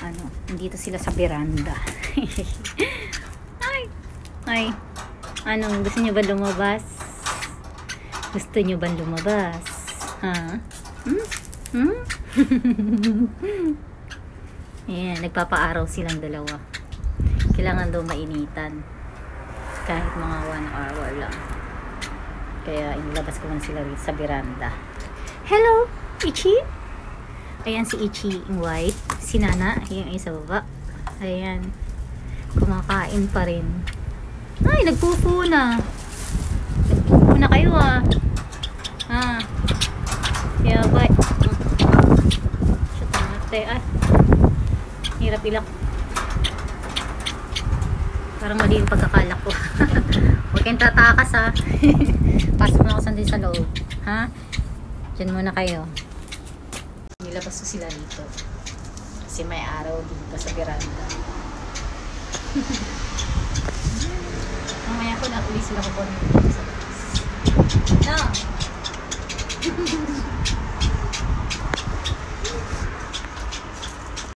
ano, nandito sila sa veranda. Ay, ay, ano, gusto nyo ba lumabas? Gusto nyo ba lumabas? Ha? Ayan, nagpapaaraw silang dalawa. Kailangan daw mainitan. Kahit mga 1 hour lang. Kaya inilabas ko lang sila rin sa veranda. Hello, Ichi? Ayan si Ichi in white. Si Nana, yung isa baba. Ayan. Kumakain pa rin. Ay, nagpupo na. Nagpupo na kayo ah. Ah. Yeah, bye. Siya ah. Hirap ilak. Parang mali yung pagkakalak ko. Huwag kayong tatakas ha. Pasok na ako sandin sa loob. Ha? Diyan muna kayo. Nilabas ko sila dito. Kasi may araw dito sa veranda. Mamaya ko na uli sila ko po sa labas. No!